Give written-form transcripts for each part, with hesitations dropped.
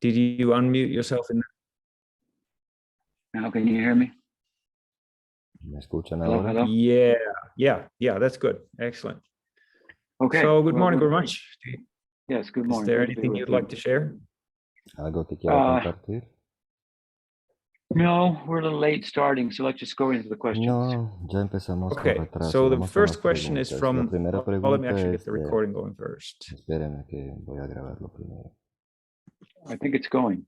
Did you unmute yourself? Now can you hear me? ¿Me escuchan Hello, ahora? hello? Yeah, that's good. Excellent. Okay. So good well, morning, good- very much. Yes, good Is morning. there Good to be anything with you'd you. like to share? ¿Algo que quiera compartir? No, we're a little late starting, so let's just go into the questions. No, ya empezamos con Okay, retraso. so the Vamos con first las question is preguntas. from, La primera let me pregunta actually es get the de... recording going first. Espérenme que voy a grabarlo primero. I think it's going.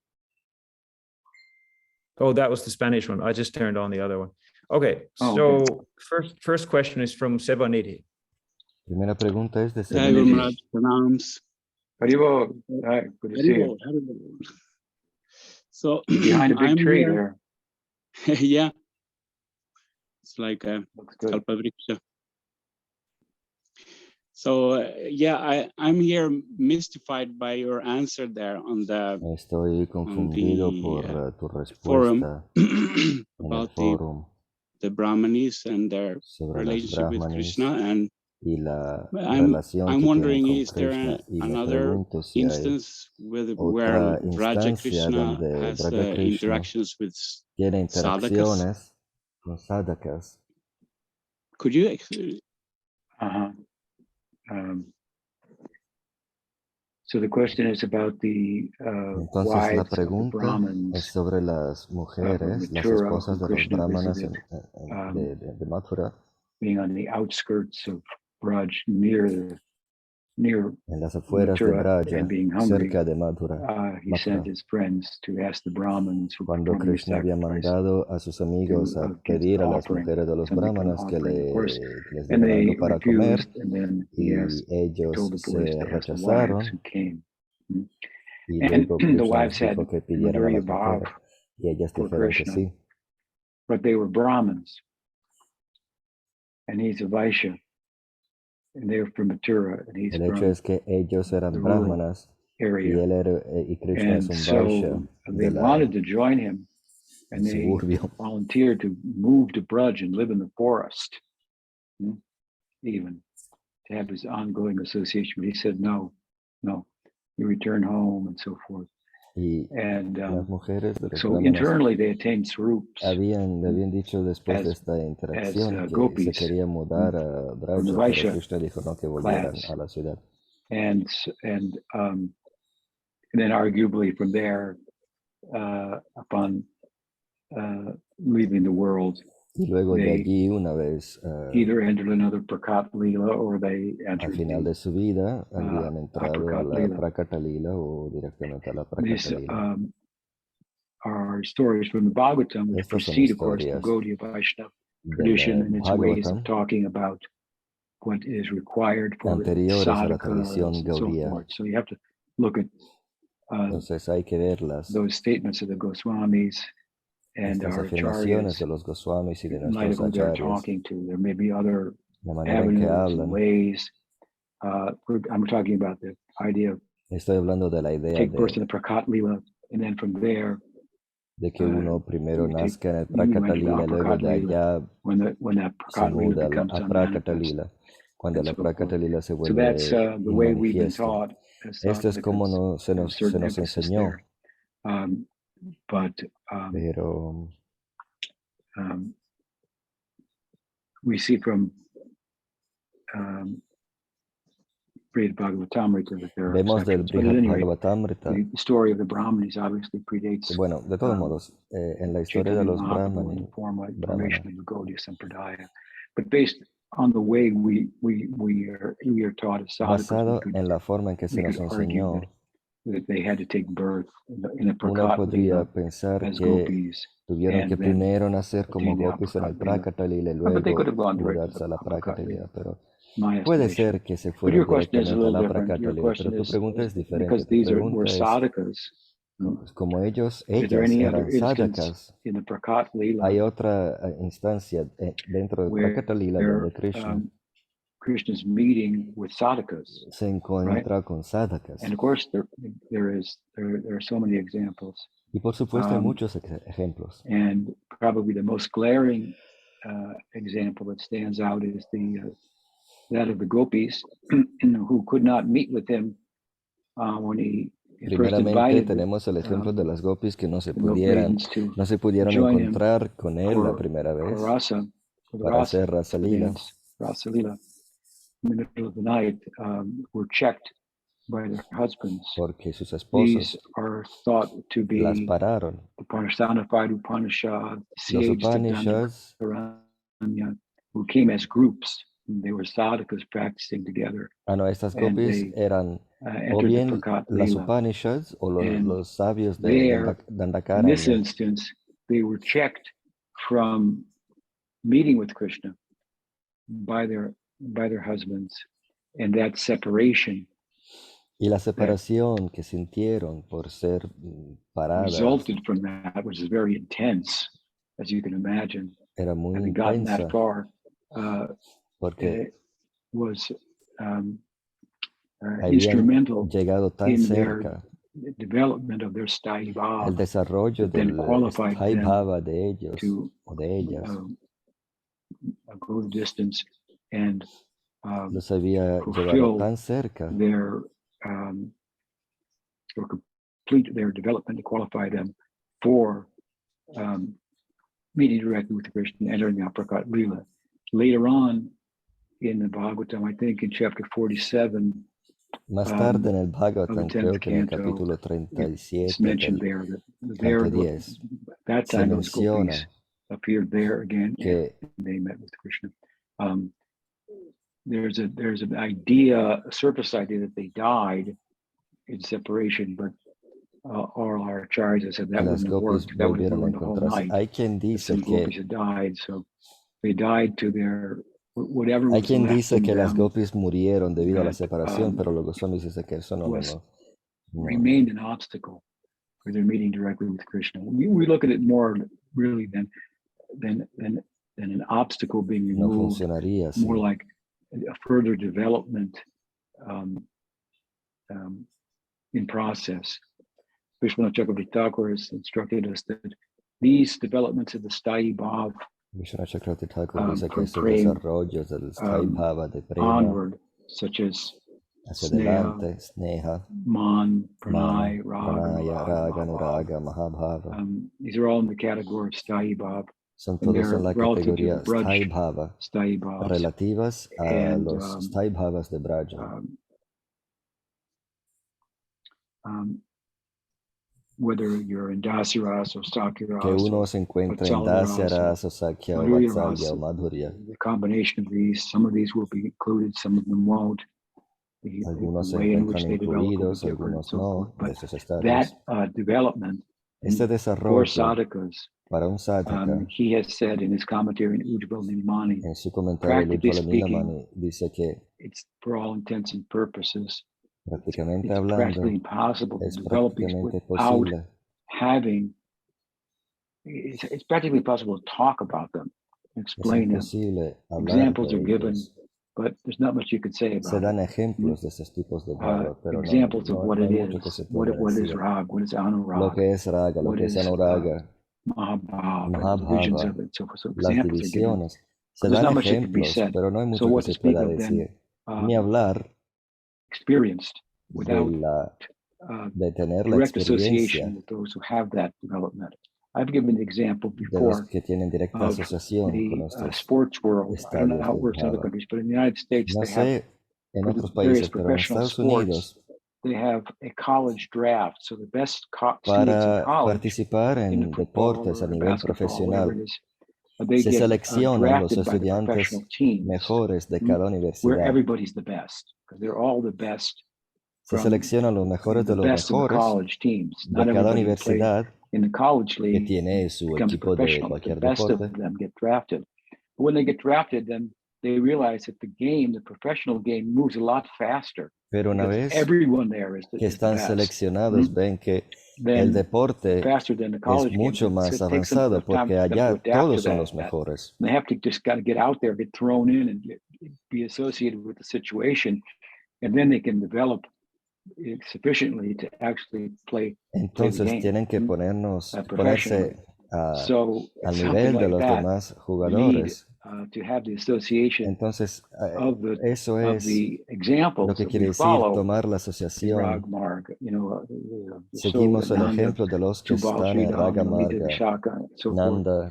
Oh, that was the Spanish one. I just turned on the other one. Okay, Oh, so okay. first question is from Sebaniti. Primera pregunta es de Hey, Sebaniti. Gurmaraj, Pronouns. Haribo, hi, good to see you. So Behind a big I'm tree here. there. Yeah, it's like a Looks good. Kalpavriksha. So I'm here mystified by your answer there on the Estoy confundido por tu forum respuesta en el about fórum the Brahmanis and their sobre los relationship with brahmanis Krishna, and y la I'm relación que tienen wondering, con is there Krishna. Y me another pregunto si hay instance where otra Raja instancia Krishna donde has Raja Krishna interactions with tiene sadhakas? interacciones con sadhakas. Could you Uh-huh. So the question is about the Entonces la wives of the pregunta es Brahmins sobre las mujeres, las Mathura, esposas who de los Krishna brahmanas visited, de Mathura, being on the outskirts of Braj, near en las afueras de Mathura, Braja, and being hungry. cerca de Mathura. He sent his friends to ask the Brahmins who Cuando performed the Krishna había sacrifice mandado a sus amigos a to pedir a las offering, mujeres de los something kind of brahmanas que offering, of course, les and dieran they algo para comer, refused, and then he y ellos told the boys se to ask the wives rechazaron, who came. y And luego the Krishna wives les had dijo que pidieran a Madhurya las Bhav mujeres, y ellas for dijeron que Krishna, sí. but they were Brahmins, and he's a Vaishya, and they're from Mathura, and he's El hecho from es que ellos the eran rural brahmanas y area. él era, y Krishna es And un Vaishya so they del wanted to join him, and they suburbio. volunteered to move to Braj and live in the forest, even to have his ongoing association. But he said, no, you return home and so forth. Y And las mujeres de los so brahmanas internally they attained swarups le habían dicho después de as esta interacción que se gopis quería mudar a from the Braja, pero Vaishya Krishna dijo no, que volvieran class. a la ciudad. And then arguably from there, upon leaving the world, Y luego de they allí, una vez either entered another Prakat Lila or they al entered final the de su vida habían entrado a Prakat la Lila. Prakata Lila o directamente a la These Prakata Lila. are stories from the Bhagavatam, which Estas son precede, of course, the historias Gaudiya Vaishnava del tradition and its ways Bhagavatam of talking about what is required for anteriores a la sadhakas tradición and so Gaudiya. forth. So you have to look at Entonces hay que verlas, those statements of the Goswamis and estas our afirmaciones acharyas, de los Goswamis y de in light of nuestros who they're acharyas, talking to. There may be other la manera en que avenues and hablan. ways. I'm talking about the idea of Estoy hablando de la idea take first in the Prakat Lila, and then from there, de que uno primero you take, nazca en el you enter Prakata the Lila, luego Aprakat de Lila allá when that se Prakat Lila muda becomes a Prakata unmanifest Lila, cuando and la so forth. Prakata Lila se So vuelve that's the way we've been inmanifiesto. taught as Esto es como sadhakas. se There's nos certain emphasis enseñó, there. But pero we see from Brihad Bhagavatamrita that there are vemos del exceptions. But at Brihad any rate, Bhagavatamrita, the story of the Brahmanis obviously predates bueno, de todos modos, en la historia de Chaitanya los Mahaprabhu and the brahmanas, formation of the Gaudiya Sampradaya. But based on the way we are taught as sadhakas, basado en la forma en que se we nos could argue enseñó, that they had to take birth in a uno Prakat podría Lila pensar as que gopis, tuvieron and que then primero nacer como attain the gopis en el Aprakat Lila. Prakata Lila y But they could luego have gone directly to mudarse the a la Aprakat Prakata Lila, Lila, pero my puede estimation. ser que se But fueron your question is a directamente a little la different. Prakata Your Lila, question pero tu pregunta es diferente. because Tu these were pregunta es, sadhakas. como Is there ellas any other eran instance sadhakas, in the Prakat Lila hay otra instancia dentro del where Prakata Lila donde Krishna Krishna's meeting with sadhakas, se encuentra con sadhakas? and of course there are so many examples, Y por supuesto hay muchos ejemplos. and probably the most glaring example that stands out is that of the gopis who could not meet with him when he he first Primeramente invited tenemos el ejemplo de las gopis que the Gopis to no se pudieron join him encontrar con él la for primera vez for the para rasa hacer Rasa Lila, dance, Rasa Lila. In the middle of the night, were checked by their husbands. porque sus These esposos are thought to las be pararon. the personified Upanishad, the Los sages, the Upanishads, Dandkaranya, who came as groups. They were sadhakas practicing together, estas and gopis they eran o entered the bien Prakat las Lila. Upanishads o And los sabios de there, in this Dandakaranya. instance, they were checked from meeting with Krishna by their husbands, and that separation Y la separación que sintieron por ser paradas resulted from that, which is very intense, as you can imagine. era muy Having gotten that intensa far, porque it was habían instrumental llegado tan in their cerca. development of their Sthai El Bhava desarrollo that then del qualified Sthai them Bhava de ellos to o de ellas go the distance and los había llevado fulfill tan cerca their or complete their development to qualify them for meeting directly with Krishna, entering the Aprakat Lila. Later on in the Bhagavatam, I think in chapter 47, más tarde en el of the Bhagavatam, 10th creo que en el canto, capítulo it's 37 mentioned del there that canto there, 10 that se time those gopis menciona appeared there again que and they met with Krishna. There's an idea, a surface idea that they died in separation, but all our acharyas said that las wouldn't have gopis worked. That would have volvieron a ruined the whole encontrarse. night. Hay quien dice Some que gopis had died, so they died to their whatever hay was quien left dice in que las them gopis murieron debido a la that separación, pero los Goswamis dicen que eso was remained an obstacle for their meeting directly with Krishna. We look at it more really than an obstacle being no removed, funcionaría así. more like a further development in process. Vishwanath Chakravarti Thakur has instructed us that these developments of the Sthai Bhav Vishwanath Chakravarti Thakur dice que from estos praying desarrollos del Sthai Bhava de prema onward, such as hacia Sneha, adelante, Sneha, Man, Pranay, Mana, Raga, Pranaya, Raga, Mahabhav. Nuraga, Mahabhava. These are all in the category of Sthai Bhav, Son and todos they're en la relative to categoría the Sthai Braj Bhava, Sthai Bhavs. relativas a And los Sthai Bhavas de Braja. Whether you're in Dasiras or Que Sakiras uno or se encuentra en Vatsalya Dasyaras o Sakya o Vatsalya o Madhurya Madhurya. the combination of these, some of these will be included, some of them won't. The Algunos se way in which encuentran they develop will be incluidos, different, algunos and so forth. no, de But esos that estadios. development Este for desarrollo sadhakas, para un sadhaka, he has said in his commentary in Ujjval Nilamani, en su comentario el practically Ujjvala speaking, Nilamani dice que it's for all intents and purposes, prácticamente it's hablando practically impossible to es develop these prácticamente without posible. having, it's practically impossible to talk about them, Es explain them. imposible hablar Examples de are given, ellos. but there's not much you could say Se about dan it. ejemplos de estos tipos de bhava, pero Examples of what no it hay mucho que is, se what pueda is decir. rag, what is Lo anurag, que es raga, lo what que es is anuraga, mahabhav, and the divisions mahabhava, of it. So las examples are given, divisiones. but Se there's dan not much that can be ejemplos, said. pero no hay So mucho que what to se speak pueda of then, decir. Ni hablar experienced without de tener la direct experiencia association with those who have that development. I've given the example de los before que tienen directa of asociación con the estos sports world. I don't know estadios how de it works in other bhava. countries, but in the United States, No they have, sé en for the otros various países, pero en professional Estados sports, Unidos, they have a college draft. So the best students in para college, participar in the en football deportes a or nivel basketball, whatever profesional, it is, they se get seleccionan los drafted by the professional estudiantes teams mejores de cada where universidad. everybody's the best, because they're all the best Se from seleccionan los mejores the de los best of the mejores college teams. de Not cada everybody who plays universidad in the college que league tiene su becomes a equipo de professional, but the cualquier best of deporte. them get drafted. But when they get drafted, then they realize that the professional game moves a lot faster. Pero una Because vez everyone there is the que están best. seleccionados, ven que el Then deporte faster than the es college game. mucho So más it takes them avanzado enough time porque for them to allá adapt to todos son that. los mejores. They have to just got to get out there, get thrown in, and be associated with the situation, and then they can develop sufficiently to actually play the Entonces game tienen que professionally. ponerse So al something nivel de like los that, demás you need jugadores to have the association Entonces, of the eso of es the lo examples que that quiere we decir follow. tomar la The asociación. Rag Marg, the Seguimos el Nanda, ejemplo de los que Subal están en Sridham, Raga Lalita Marga, Vishaka, and so forth, Nanda,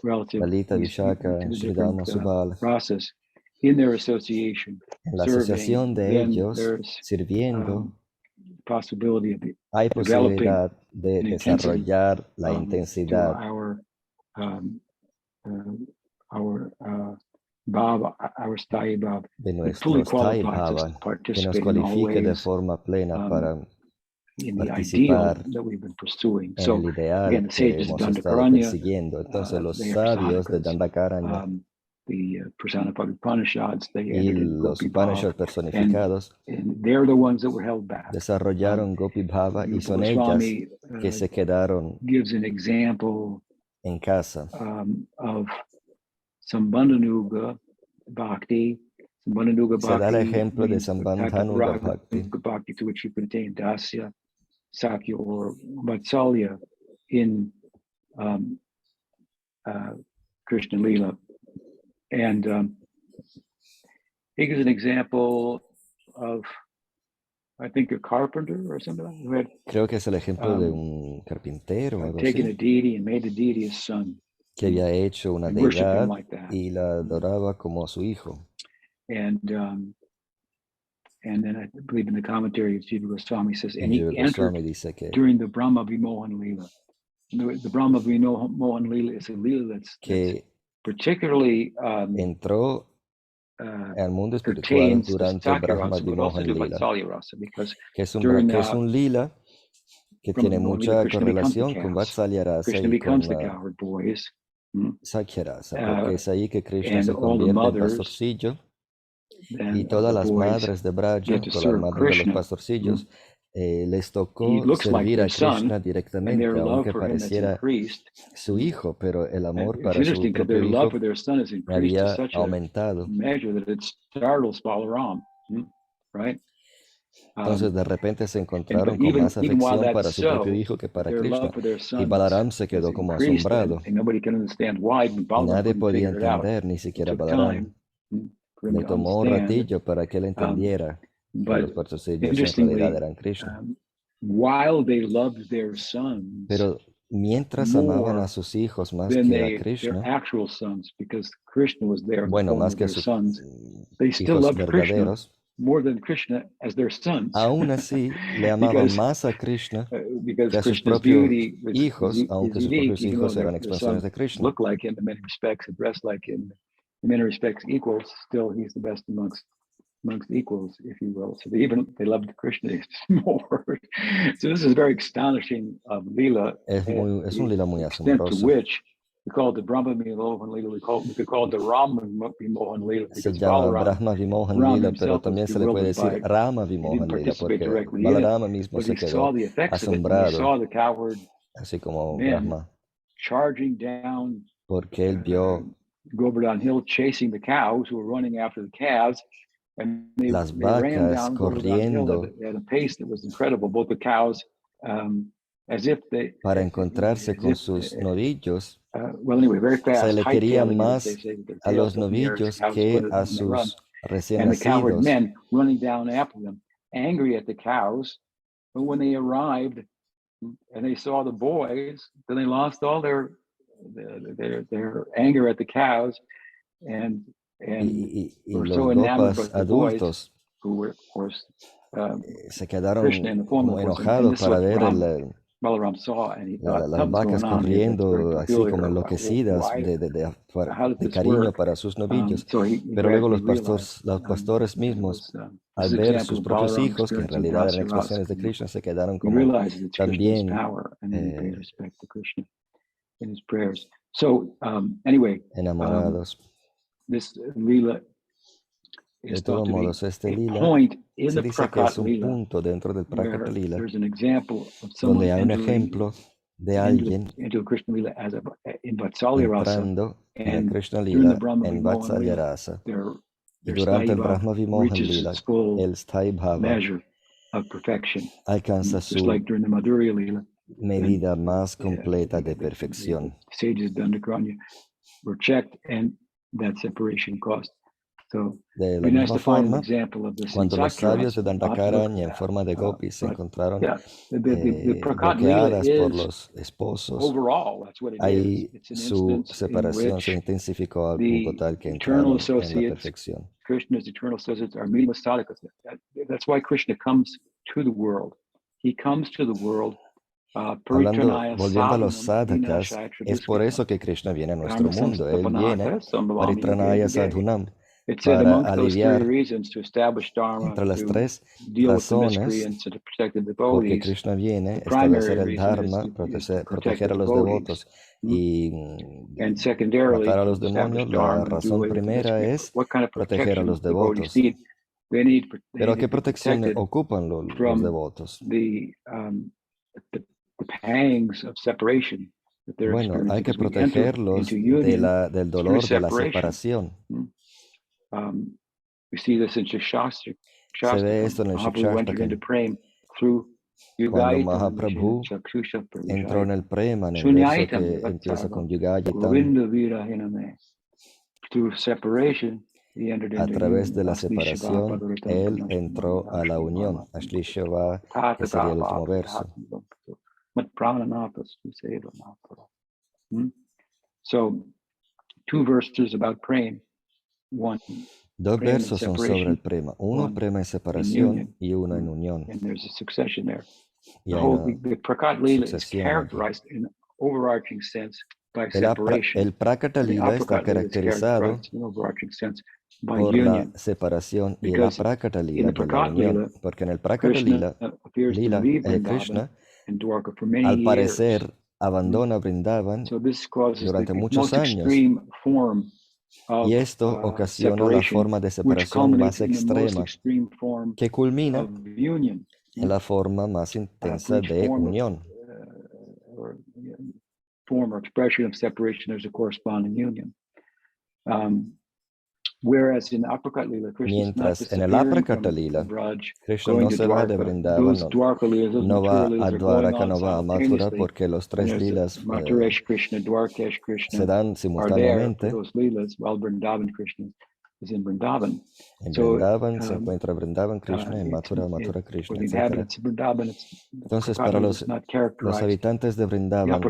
relative Lalita, to Vishaka, the Sridhama, different Subal. process in their association, En la serving. asociación de Then ellos, there's sirviendo, possibility of hay developing posibilidad de an intensity desarrollar la to intensidad our Bhava, our Sthayi Bhava, de that fully nuestro Sthai qualifies us Bhava, to que nos participate in all cualifique de ways forma plena para in the ideal participar that we've been pursuing. en So el ideal again, the que sages of hemos estado Dandakaranya, persiguiendo. Entonces, los they are sabios de Prasanakas, Dandakaranya the personified Upanishads, they y entered in los Gopi Bhava, Upanishads personificados and they're the ones that were held back. desarrollaron Gopi Bhava y Rupa son ellas Goswami que se quedaron gives an example en casa. of Sambandhanuga Bhakti. Sambandhanuga Se da el Bhakti ejemplo de means the type of Sambandhanuga raga Bhakti, Bhakti to which you pertain Dasya, Sakya, or Vatsalya in Krishna Lila. And he gives an example of, I think, a carpenter or something who had creo que es el ejemplo de un carpintero o algo taken a así, deity and made the deity his son. que había hecho una And worship him deidad like that. y la adoraba como a su hijo. And then I believe in the commentary of Jiva Goswami says, Y and he Jiva entered Goswami dice que, during the Brahma Vimohan Lila. The Brahma Vimohan Lila is a Lila that's que particularly entró al mundo espiritual pertains to durante el Sakya Brahma Rasa, but also Vimohan to Lila, Vatsalya Rasa, because que es during un lila que Brahma tiene Vimohan Lila, mucha Krishna becomes the correlación con cows. Vatsalya Rasa Krishna y con becomes the cowherd boys. Sakya Rasa, porque es ahí que Krishna And se all the convierte en mothers pastorcillo y then of todas the las boys madres de Braja, get to todas las serve madres de los Krishna. pastorcillos, les He tocó looks like servir a their son, Krishna and directamente, their love aunque for him has pareciera increased. su hijo, pero el And amor it's para su interesting because propio their love hijo for their son has increased to había such a aumentado. measure that it startles Balaram, right? Entonces de repente se encontraron But con más even while afección para that's su propio so, hijo que para their Krishna. love for their Y son Balaram se has quedó como increased, asombrado. and nobody can understand why. Y Balaram nadie couldn't podía figure it out. entender, ni It siquiera took Balaram. time for him Le to tomó un understand. ratillo para que él entendiera que But los pastorcillos en realidad eran Krishna. while they loved their sons, Pero mientras amaban more a sus hijos más than que a their Krishna, actual sons, because Krishna was there in the bueno, form más of que their sus sons, they still hijos loved Krishna verdaderos, more than Krishna as their sons. aún así le amaban because, más a Krishna because que a sus Krishna's propios beauty hijos, is aunque sus unique, propios even though hijos eran their expansiones sons de Krishna. look like him in many respects and dress like him in many respects equals. Still, he's the best amongst equals, if you will. So they loved Krishna more. So this is very astonishing Leela. Es un lila muy Extent to asombroso. which we call it the Brahma Vimohan Leela. We could call it the Rama Vimohan Leela, Se because llama Balaram, Brahma Vimohan Ram Lila, pero himself was también se le puede bewildered by decir it. Rama He Vimohan didn't Lila, participate porque directly in it, Balarama mismo but se he saw quedó the effects of it when he asombrado, saw the cowherd así como men Brahma, charging down porque él vio Govardhan Hill, chasing the cows who were running after the calves. And they las ran vacas down Govardhan Hill corriendo at a pace that was incredible. Both the cows, as if they, para encontrarse con sus novillos. well, anyway, very fast. Se le quería hightailing it, más as they say, with their a tails los up in the air as novillos cows que put it a when they run. sus recién And the cowherd nacidos. men running down after them, angry at the cows. But when they arrived and they saw the boys, then they lost all their anger at the cows, and Y were los so enamored gopas with the boys, adultos who were, of course, se quedaron Krishna in the form como of course, and enojados this is para what ver Balaram saw, and he thought las something's vacas going on here that's very corriendo así peculiar. como enloquecidas Why? How did de this cariño work? para sus novillos. So he Pero luego gradually realized los pastores that it mismos, was, al this ver example sus of propios Balaram hijos, que en experiencing realidad eran Dasya Rasa, expresiones de Krishna, se quedaron he como realized it's Krishna's también power, and then he paid respect to Krishna in his prayers. So anyway, enamorados. this Leela De is todos thought to be modos, este a lila point in se the dice que Prakat es un Leela punto dentro del where Prakata Lila, there's an example of someone donde hay un entering ejemplo de alguien into Krishna Lila as in Vatsalya Rasa, entrando en el and Krishna during the Lila Brahma en Vimohan Vatsalya Lila, Rasa. Y their durante el Sthayi Brahma Bhava Vimohan reaches Lila, its full el Sthai Bhava measure of perfection, alcanza just like su during the Madhurya Lila. medida And más completa de the perfección. sages of Dandakaranya were checked, and that separation caused. So De it'd la be nice misma to find an forma, example of this in cuando los sabios de Sakyarats. I'll have to look Dandakaranya at en forma de that. gopis se But encontraron yeah, the Prakat Lila bloqueadas por is los esposos, overall, that's what it is. ahí It's an su instance in separación se which intensificó al punto the tal que eternal entraron en la associates, perfección. Krishna's eternal associates, are meeting with sadhakas. That's why Krishna comes to the world. He comes to the world. Volviendo a los sadhakas, es por eso que Krishna viene a nuestro mundo. Él viene, Paritranaya Sadhunam, para aliviar entre las tres razones, porque Krishna viene, establecer el Dharma, proteger a los devotos y matar a los demonios. La razón primera es proteger a los devotos. Pero ¿qué protección ocupan los devotos? Bueno, hay que protegerlos del dolor de la separación. Se ve esto en el Shikshashtakam. Cuando Mahaprabhu entró en el prema, en el verso que empieza con Yugayitam, a través de la separación, él entró a la unión, Ashlishava, que sería el último verso. So, two verses about praying. One, dos versos son sobre el prema. Uno, prema en separación, y uno en unión. And there's a succession there. Y hay una The Prakat Lila is sucesión. characterized in an overarching sense by El separation. Prakata Lila está caracterizado por la separación y el Prakata Lila por la unión. Porque en el Prakata Lila, Krishna, al parecer, abandona Vrindavan durante muchos años. Y esto ocasiona la forma de separación más extrema que culmina en la forma más intensa de unión. Form or expression of separation, there's a corresponding union. Whereas in Aprakat Lila, mientras en el Aprakata Lila, Krishna no se va de Vrindavan, no va a Dwaraka, no va a Mathura, porque los tres lilas se dan simultáneamente. En Vrindavan se encuentra Vrindavan Krishna, en Mathura, Mathura Krishna, etc. Entonces, para los habitantes de Vrindavan,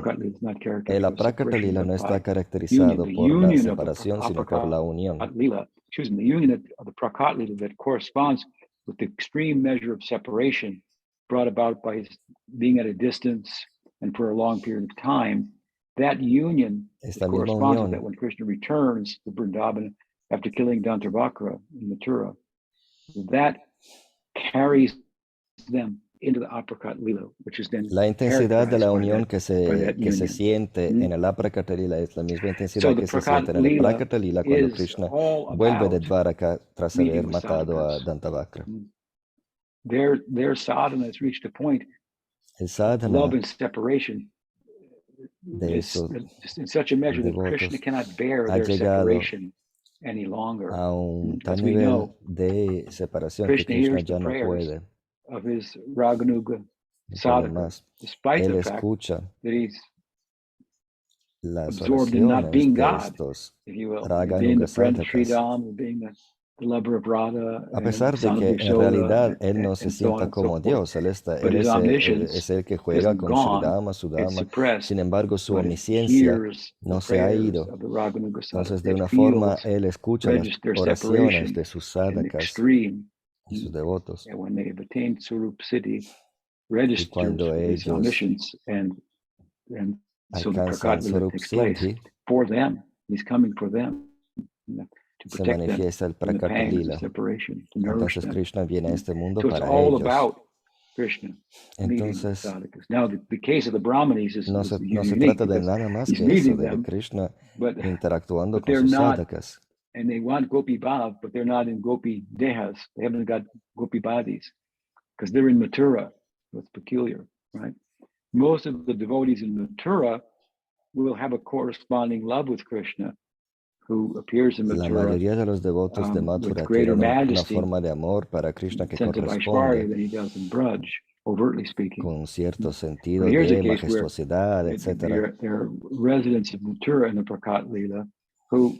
el Aprakata Lila no está caracterizado por la separación, sino por la unión. The union of the Prakat Lila that corresponds with the extreme measure of separation brought about by his being at a distance and for a long period of time. That union corresponds with that when Krishna returns to Vrindavan after killing Dantavakra in Mathura, that carries them into the Aprakat Lila, which is then la intensidad de la unión que se siente en el Aprakata Lila es la misma intensidad que se siente en el Prakata Lila cuando Krishna vuelve de Dvaraka tras haber matado a Dantavakra. Their sadhana has reached a point of love and separation de esos in such a measure that Krishna cannot bear their separation any longer. A un tal nivel de separación que Krishna ya no puede. Of his Raganuga sadhaka, despite the fact that he's absorbed in not being God, if you will, being the friend of Sri Ram, being the lover of Radha. A pesar de que en realidad él no se sienta como Dios, él es el que juega con Sridama, Sudama. Sin embargo, su omnisciencia no se ha ido. Entonces, de una forma, él escucha las oraciones de sus sadhakas y sus devotos. Y cuando ellos alcanzan Swarup Siddhi, se manifiesta el Prakata Lila. Entonces Krishna viene a este mundo para ellos. Entonces, no se trata de nada más que eso, de Krishna interactuando con sus sadhakas. And they want Gopi Bhav, but they're not in Gopi Dehas. They haven't got Gopi Bhadis because they're in Mathura. That's peculiar, right? Most of the devotees in Mathura will have a corresponding love with Krishna, who appears in Mathura. La mayoría de los devotos de Mathura tienen una forma de amor para Krishna que corresponde con cierto sentido de majestuosidad, etc. They're residents of Mathura in the Prakat Lila.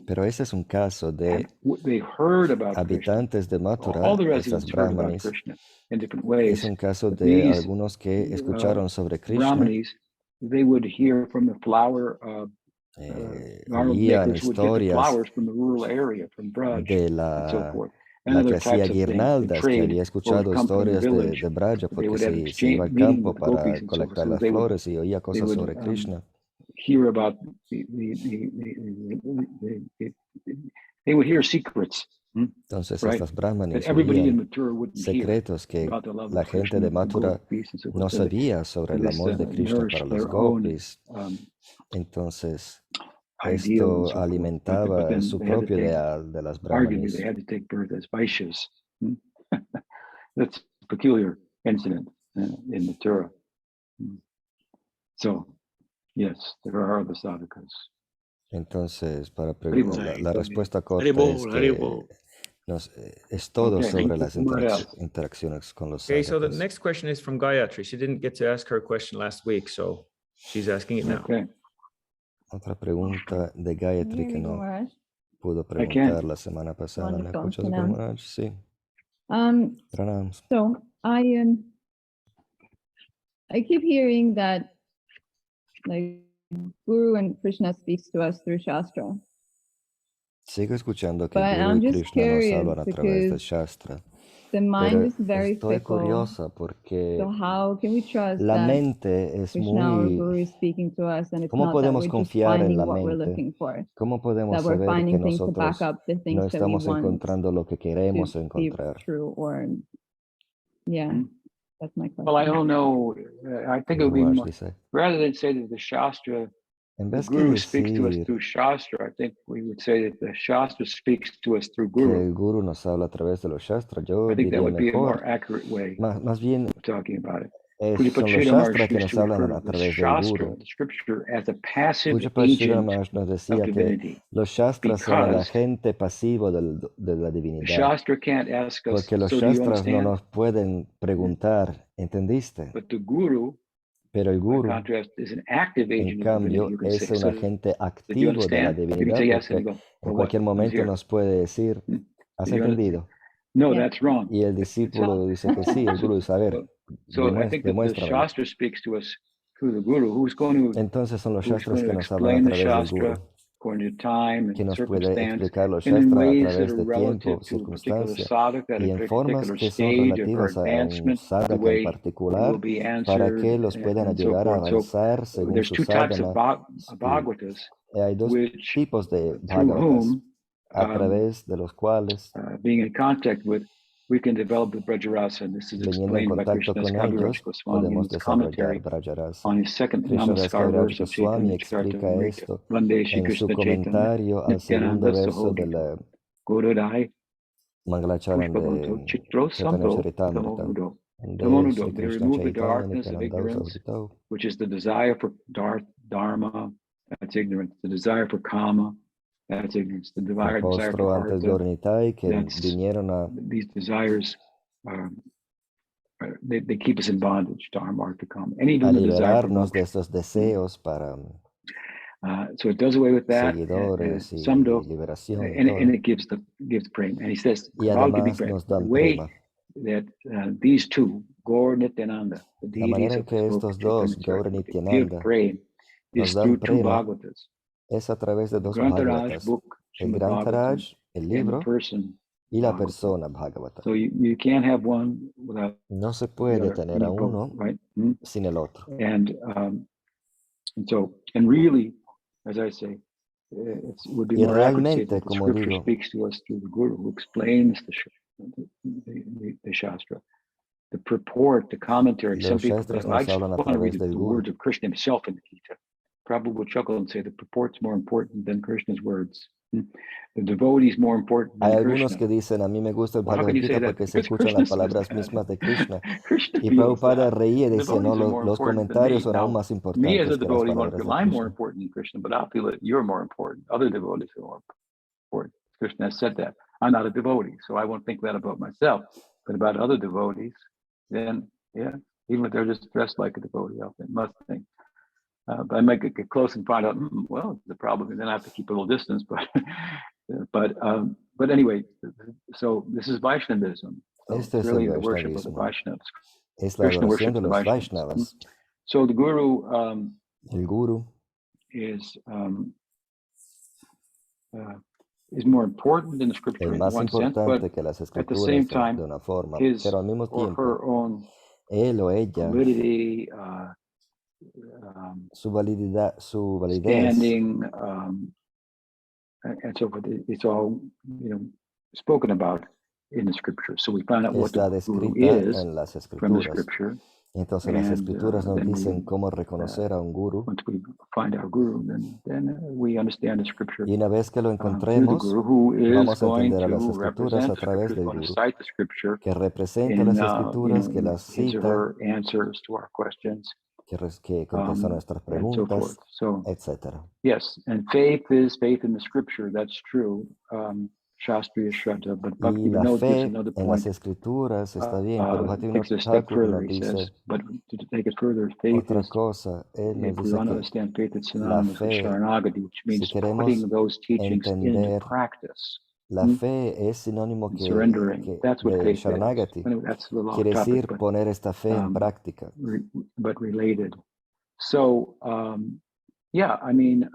Pero ese es un caso de they heard about Krishna. habitantes de Mathura, All the esas residents heard about brahmanis. Krishna in different ways. Es un caso But de these, algunos que escucharon sobre Krishna, Brahmanis, they would hear from the flower garland oían makers would get the historias flowers from the rural area, from Braj, de and so forth. And la que other hacía types of things. The guirnaldas, que trade había would escuchado come from the historias village. de Braja, They porque would have se exchange iba al meeting campo with the para gopis and so forth. colectar So las they would, flores y oía they cosas would sobre Krishna. hear about they would hear secrets. Entonces Right? estas That brahmanis everybody in oían Mathura wouldn't hear secretos que about the love la of gente Krishna de and Mathura gopis and so no forth. So sabía sobre el this amor de Krishna nourished para los their own gopis. Entonces ideals esto and so forth. But alimentaba then su they had to propio take, ideal de las arguably, brahmanis. they had to take birth as Vaishyas. That's a peculiar incident in the Torah. So, yes, there are other sadhakas. Entonces, para Haribol. la respuesta corta Haribol, es que Haribol. es todo Okay. sobre las What else? interacciones con los Okay, so the sadhakas. next question is from Gayatri. She didn't get to ask her question last week, so she's asking it now. Okay. Otra pregunta de Gayatri que no pudo preguntar la semana pasada. ¿Me Wonderful. escuchas, Guru Maharaj? Sí. Pranams. So I keep hearing that like Guru and Krishna speaks to us through Shastra. Sigo escuchando que But Guru I'm y just Krishna nos curious hablan a través de because Shastra. the mind Pero is very estoy fickle. curiosa porque So how can we trust la that mente es Krishna or muy... Guru is speaking to us and it's ¿Cómo not that podemos we're just confiar en finding la what we're mente? looking for? ¿Cómo podemos That we're saber que finding things to back nosotros up the no things that we estamos want encontrando lo que queremos to be encontrar? true or yeah, that's my question. Well, I don't know. I think it would be Guru more, Maharaj dice, rather than say that the Shastra, en the vez que Guru speaks to us decir through Shastra, I think we would say that the Shastra speaks to us through que Guru. el Guru nos habla a través de los Shastra, yo I think that diría would be a more mejor, accurate way más bien of talking about it. son los Shastra que nos hablan a través del Guru. The scripture, as a passive Puja Pashira agent Maharaj nos of decía que divinity. los Shastras son el Because agente pasivo de la The divinidad. Shastra can't ask us, Porque los so do you Shastras no understand? nos pueden preguntar, ¿entendiste? But the Guru, Pero el by Guru, contrast, is an active en agent of divinity, cambio, you can es say. un So, agente did you activo de la understand? You can divinidad say yes, and porque you go, en well, cualquier what? momento Here. nos puede decir, ¿has Did you understand? entendido? No, Yeah. that's wrong. Y el discípulo dice que sí, el Guru dice, a ver, So I think that the demuéstramelo. Shastra speaks to us through the Guru, who's going to Entonces son los who's Shastras going que to nos hablan a explain the través del Guru, Shastra according to time que and nos puede circumstance, explicar los and in Shastras a ways that través are de relative tiempo, to a particular circunstancia, sadhaka at y a en formas particular que son stage of her relativas a un advancement, the sadhaka en way it will particular, be para answered, que los puedan and so ayudar a forth. So avanzar según there's su two types of sadhana. Bhagavatas, Hay dos which tipos de through Bhagavatas, whom, a través de los cuales, being in contact with, we can develop the Brajarasa. And this is veniendo en explained by contacto Krishnadas con Kaviraj ellos, Goswami in podemos his desarrollar commentary Brajarasa. on his second Krishnadas Namaskar Kaviraj verse of Goswami Chaitanya explica Charitamrita. esto Vande Shri en su Krishna Chaitanya comentario al segundo Nityananda verso de Sahodita. la Gododai Mangalacharan Pushpavanto de Chitro Chaitanya Samto Charitamrita. Tamonudo. De Tamonudo. Sri They Krishna remove the Chaitanya darkness of Nityananda ignorance, Sahodita. which is the desire for dharma, that's ignorance. The desire for kama, that's ignorance. The desire Apostro for antes de artha, Ornitai que that's vinieron a these desires. They keep us in bondage, dharma, artha, kama. Any desire for liberarnos de moksha. estos deseos para So it does away with that. seguidores y Samdo, liberación y and todo. it gives prema. And he says, Y Kabbalah giving además prema. nos The dan way prema. that these two, Gaur Nityananda, the La manera deities en of que this book, estos dos, Chaitanya Gaur y Charitamrita, give Nityananda, prema nos is dan through two prema Bhagavatas. es a través de dos Grantaraj Bhagavatas, book, el Srimad Grantaraj, Bhagavatam, el and the libro, person y la Bhagavatam. persona Bhagavata. So you can't have one without No se the puede other. tener You a need both, uno right? sin el otro. And so, and really, as I say, it would be Y more accurate to say realmente, that the como scripture digo, speaks to us through the Guru, who explains the Shastra, the purport, the commentary. Some los people Shastras say, I nos just hablan a want to read través del the Guru. words of Krishna himself in the Gita. Prabhupada would chuckle and say the purport's more important than Krishna's words. The devotee is more important Hay than algunos que Krishna. dicen, a mí me gusta el Well, how Bhagavad can you say Gita that? porque se Because escuchan Krishna las says palabras that. mismas de Krishna. Krishna Y feels Prabhupada that. reía y The decía, no, devotees are more los important than comentarios me. son aún Now, más me as a importantes que las devotee want to palabras feel de I'm more Krishna. important than Krishna, but I'll feel that you're more important. Other devotees are more important. Krishna has said that. I'm not a devotee, so I won't think that about myself. But about other devotees, then yeah, even if they're just dressed like a devotee, I must think. But I might get close and find out, well, the problem, and then I have to keep a little distance. But anyway, so this is Vaishnavism. So Este es el really the worship of the Vaishnavismo. Vaishnavas. Es la Krishna adoración de worships the los Vaishnavas. Vaishnavas. So the guru El guru is more important than the scripture es in más one sense, but importante que las at the escrituras same de time, una forma, his pero al mismo or tiempo, her own él o ella, validity, su validez, standing, and so forth. It's all spoken about in the scripture. So we find out what está the guru descrita is en las from the escrituras. scripture. Entonces las And escrituras nos then dicen we, cómo reconocer a un guru, once we find our guru, then we understand the scripture y una vez que lo through the encontremos, guru, who is vamos a going entender a las to escrituras represent a the través scripture, is del going to guru, cite the scripture que representa in, las escrituras, que in las his or cita, her answers to our questions, que contesta nuestras and so forth. preguntas, So etc. yes, and faith is faith in the scripture. That's true. Shastriya Shraddha, but Y Bhakti la Vinod gives fe another en point. las escrituras está bien, pero Bhaktivinoda Takes it a step Thakur further. nos He dice says, but to take it further, faith otra is, cosa. Él nos if we dice want to que understand faith, it's la synonymous with fe, Sharanagati, which si means queremos putting those teachings into entender, practice. la fe es sinónimo And surrendering. That's what de faith is. Sharanagati. Anyway, that's a little off Quiere topic, decir but poner esta fe en práctica. but related. So yeah, I mean,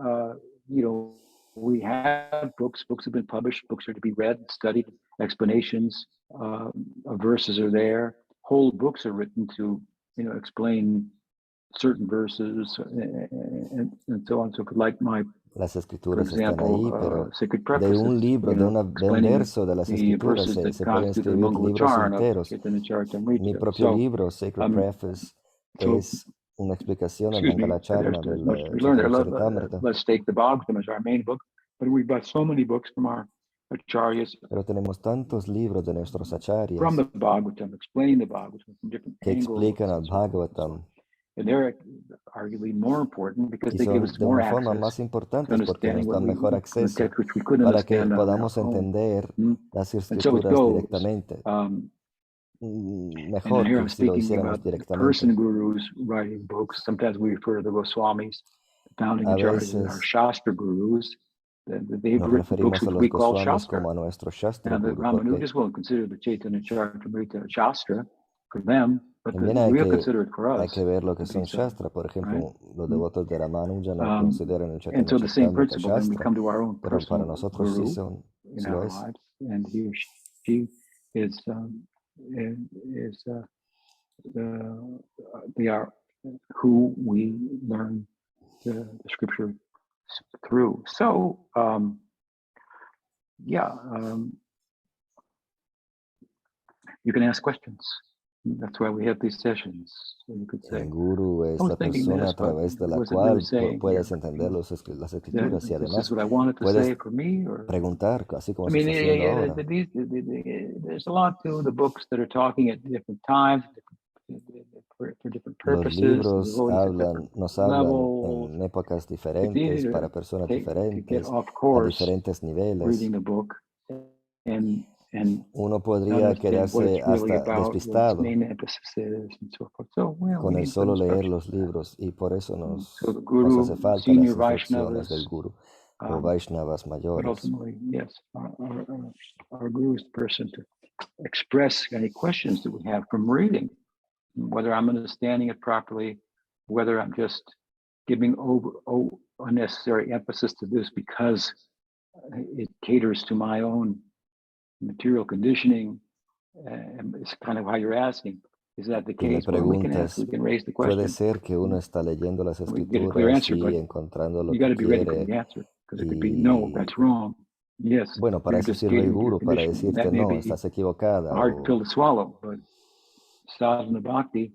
we have books have been published, books are to be read, studied, explanations of verses are there, whole books are written to explain certain verses and so on, so forth, like Las for escrituras están ahí, example, pero sacred de prefaces, un libro, de un explaining verso de las the escrituras verses that se pueden constitute the escribir libros Mangalacharana of enteros. Chaitanya Mi Charitamrita. propio So, libro, Sacred Preface, so es una explicación del excuse me, Mangalacharana there's del much to be learned there. Chaitanya Charitamrita. Let's take the Bhagavatam as our main book, but we've got so many books from our acharyas Pero tenemos tantos libros de nuestros acharyas from the Bhagavatam, explaining the Bhagavatam from different que angles. explican al And so forth. Bhagavatam, And they're arguably more important because y they give son us de more una forma access más to importantes porque understanding nos what dan we mejor from the acceso text which we couldn't para que understand on our podamos own. entender las And so it escrituras goes. directamente, And mejor here que I'm si lo speaking hiciéramos about the directamente. person gurus writing books. Sometimes we refer to the Goswamis, founding A acharyas, as our veces Shastra gurus. They've nos written books referimos a which los we call Goswamis Shastra. como a nuestro Shastra Now the Guru, porque Ramanujas won't consider the Chaitanya Charitamrita Shastra for them, but también we'll consider it for hay us. que ver lo que son These, Shastra. Por right? ejemplo, los devotos de Ramanuja no Um, consideran el And Chaitanya so the same Charitamrita principle, then we Shastra, come to our own pero para personal nosotros sí, guru son, in sí lo our es. lives, and he or she is they are who we learn the scripture through. So you can ask questions. That's why we have these sessions. So you could say, El guru es I was la thinking persona this, a través de la was it really cual saying puedes here? entender las That escrituras y this is además what I wanted to puedes say for me, or preguntar, así como I se mean, está haciendo ahora. there's a lot to the books that are talking at different times, for different Los purposes. libros devotees at different nos hablan levels. en épocas It's easy diferentes, para personas to get diferentes, off a course diferentes niveles. reading the book and Uno not podría understand what quedarse it's really hasta about, what its despistado main emphasis is, and so forth. So, well, con we el need solo some leer instruction. los libros y por eso So the nos guru, hace falta senior las instrucciones del Vaishnavas, guru o Vaishnavas but mayores. ultimately, yes, our guru is the person to express any questions that we have from reading, whether I'm understanding it properly, whether I'm just giving unnecessary emphasis to this because it caters to my own material conditioning. And it's kind of how you're asking. Is that the Y me case? Well, we can preguntas, ask, we can raise the puede question. ser que uno está leyendo las We get a clear escrituras answer, y but encontrando lo you got que to be ready for quiere the answer, because it could be, no, y that's wrong. Yes, bueno, para you're eso just sirve el catering to your guru, para conditioning. decirte That may no, be estás a equivocada hard pill o to swallow, but sadhana bhakti,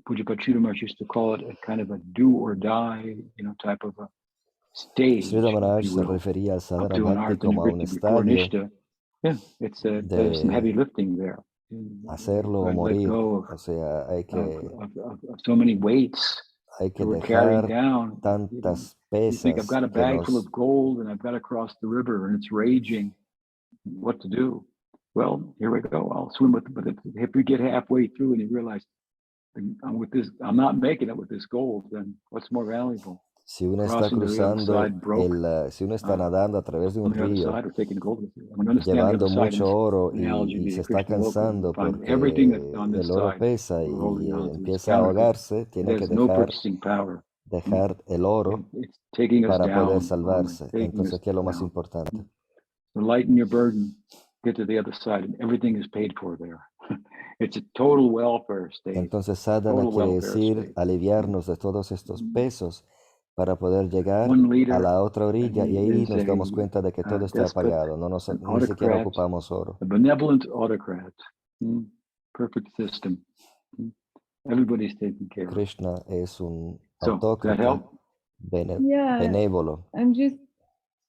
Pujapachita Maharaj used to call it a kind of a do or die, type of a stage, Sridhar Maharaj if you se will, refería al up sadhana to an bhakti como a un artha before estadio nishta. Yeah, there's some heavy de lifting there. hacerlo o Let morir, go o sea, hay of so many weights que that we're carrying dejar down. tantas You think I've pesas got a que bag full nos of gold and I've got to cross the river and it's raging. What to do? Well, here we go. I'll swim with it. But if you get halfway through and you realize with this, I'm not making it with this gold, then what's more valuable? Si uno está cruzando si uno está nadando a través de un río, llevando mucho oro y se está cansando porque el oro pesa y empieza a ahogarse, tiene que dejar el oro para poder salvarse. Entonces, ¿qué es lo más importante? Lighten your burden, get to the other side, and everything is paid for there. It's a total welfare state. Entonces, sadhana quiere decir aliviarnos de todos estos pesos para poder llegar a la otra orilla, y ahí nos damos cuenta de que todo está apagado, ni siquiera ocupamos oro. A benevolent autocrat, perfect system. Everybody's taken care of. Krishna es un autócrata benévolo.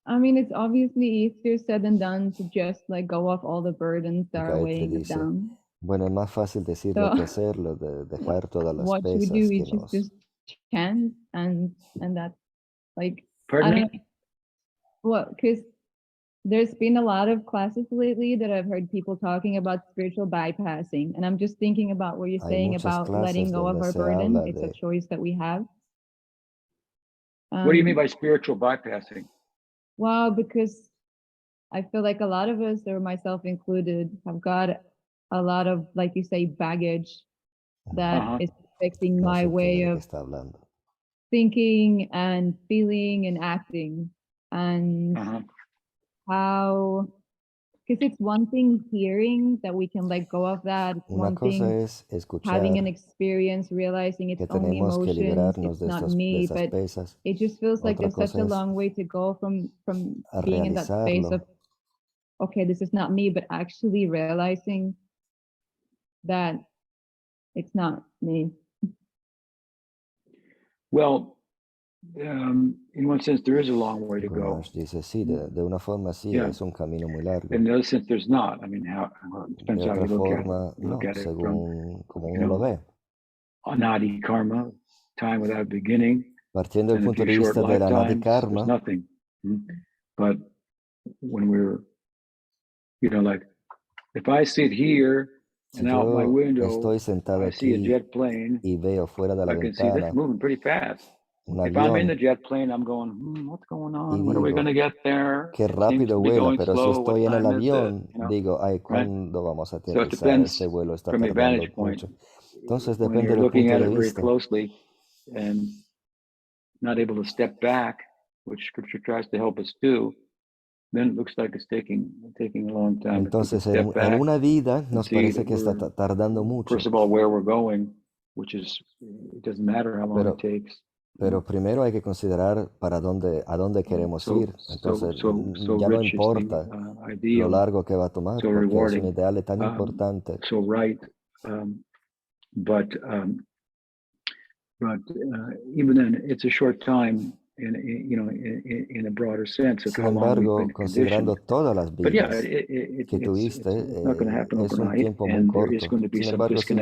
It's obviously easier said than done to just like go off all the burdens that are weighing us down. Bueno, es más fácil decirlo que hacerlo, de dejar todas las what pesas we do, we que nos... just chant and that's like, Pardon me? Well, because there's been a lot of classes lately that I've heard people talking about spiritual bypassing, and I'm just thinking about what you're saying about letting go of our burden. It's a choice that we have. What do you mean by spiritual bypassing? Well, because I feel like a lot of us, or myself included, have got a lot of, like you say, baggage that is affecting my way of thinking and feeling and acting. And how, because it's one thing hearing that we can let go of that. It's one thing having an experience, realizing it's only emotions, it's not me, but it just feels like there's such a long way to go from being in that space of, okay, this is not me, but actually realizing that it's not me. Well, in one sense, there is a long way to go. Dice, sí, de una forma sí, es un camino muy largo. In the other sense, there's not. I mean, depends how you look at it from, como uno lo ve. Anadi karma, time without beginning. Partiendo del punto de vista del anadi karma, nothing. But when we're, like, if I sit here and out my window, estoy sentado I see a aquí jet plane, y veo fuera de la I can see that's moving pretty fast. If I'm in the jet plane, I'm going, what's going on? When are we going to get there? Qué rápido vuela, pero si estoy en el avión, digo, ay, ¿cuándo vamos a aterrizar? Este vuelo está tardando mucho. Entonces depende del punto de vista. Closely and not able to step back, which Scripture tries to help us do, then it looks like it's taking a long time. Entonces, en una vida nos parece que está tardando mucho. First of all, where we're going, which is, it doesn't matter how long it takes. Pero primero hay que considerar a dónde queremos ir. Entonces, ya no importa lo largo que va a tomar, porque es un ideal tan importante. But even then, it's a short time in a broader sense. Sin embargo, considerando todas las vidas que tuviste, es un tiempo muy corto. Sin embargo, si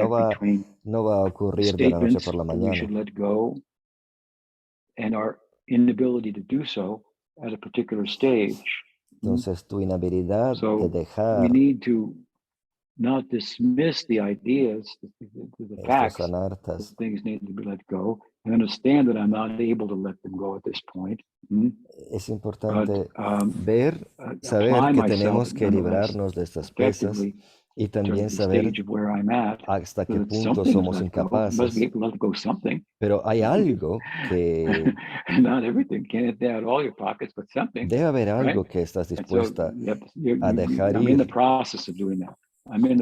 no va a ocurrir de la noche por la mañana. And our inability to do so at a particular stage. Entonces, tu inhabilidad de dejar. We need to not dismiss the ideas, the facts, that things need to be let go, and understand that I'm not able to let them go at this point. Es importante saber que tenemos que librarnos de estas pesas y también saber hasta qué punto somos incapaces. Pero hay algo que... Debe haber algo que estás dispuesta a dejar ir.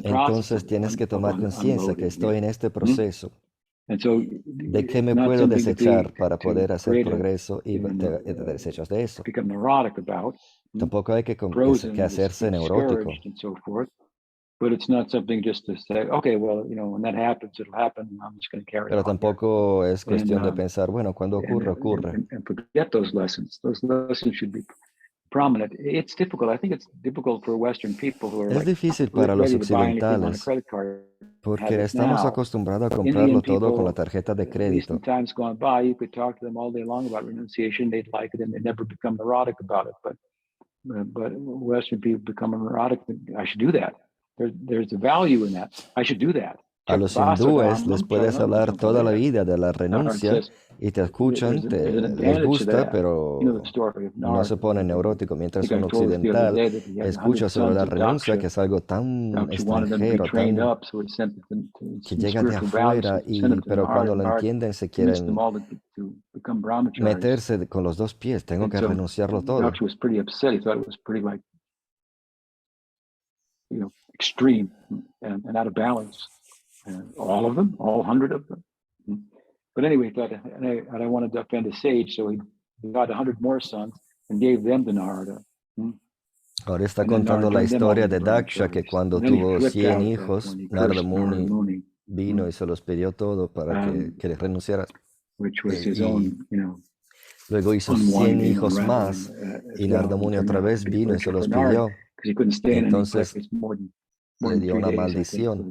Entonces tienes que tomar conciencia que estoy en este proceso. ¿De qué me puedo desechar para poder hacer progreso y desechos de eso? Tampoco hay que hacerse neurótico. But it's not something just to say, okay, well, when that happens, it'll happen. I'm just going to carry on. Pero tampoco es cuestión de pensar, bueno, cuando ocurre, ocurre. And forget those lessons. Those lessons should be prominent. It's difficult. I think it's difficult for Western people who are difícil para los occidentales porque estamos acostumbrados a comprarlo todo con la tarjeta de crédito. Times gone by, you could talk to them all day long about renunciation. They'd like it, and they never become neurotic about it. But Western people become neurotic. I should do that. There's a value in that. I should do that. A los hindúes les puedes hablar toda la vida de la renuncia y te escuchan, les gusta, pero no se ponen neuróticos. Mientras un occidental escucha sobre la renuncia, que es algo tan extranjero, que llega de afuera, pero cuando lo entienden se quieren meterse con los dos pies. Tengo que renunciarlo todo. Extreme and out of balance. All of them, all 100 of them. But anyway, he thought, and I wanted to offend a sage, so he got 100 more sons and gave them to Narada. Ahora está contando la historia de Daksha, que cuando tuvo 100 hijos, Narada Muni vino y se los pidió todo para que les renunciara. Luego hizo 100 hijos más y Narada Muni otra vez vino y se los pidió. Entonces le dio una maldición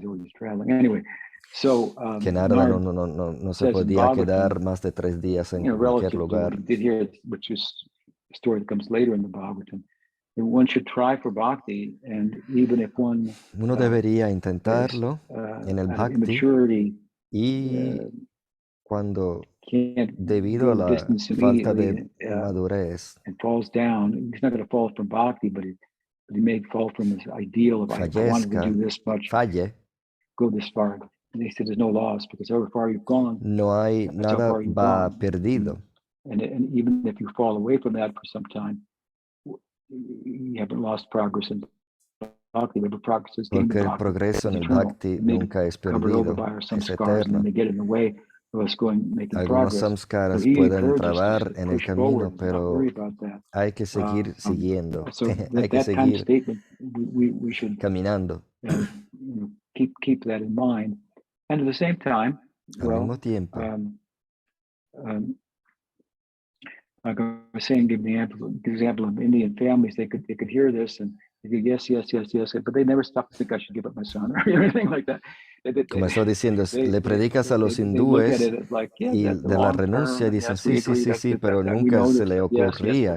que Narada no se podía quedar más de 3 días en cualquier lugar. Uno debería intentarlo en el bhakti y cuando debido a la falta de madurez falle, no hay nada va perdido. Porque el progreso en el bhakti nunca es perdido, es eterno. Algunos samskaras pueden trabar en el camino, pero hay que seguir siguiendo, hay que seguir caminando. Al mismo tiempo, like I was saying, give the example of Indian families, they could hear this and they could yes, but they never stopped to think I should give up my son or anything like that. Como estoy diciendo, le predicas a los hindúes y de la renuncia y dicen sí, pero nunca se le ocurría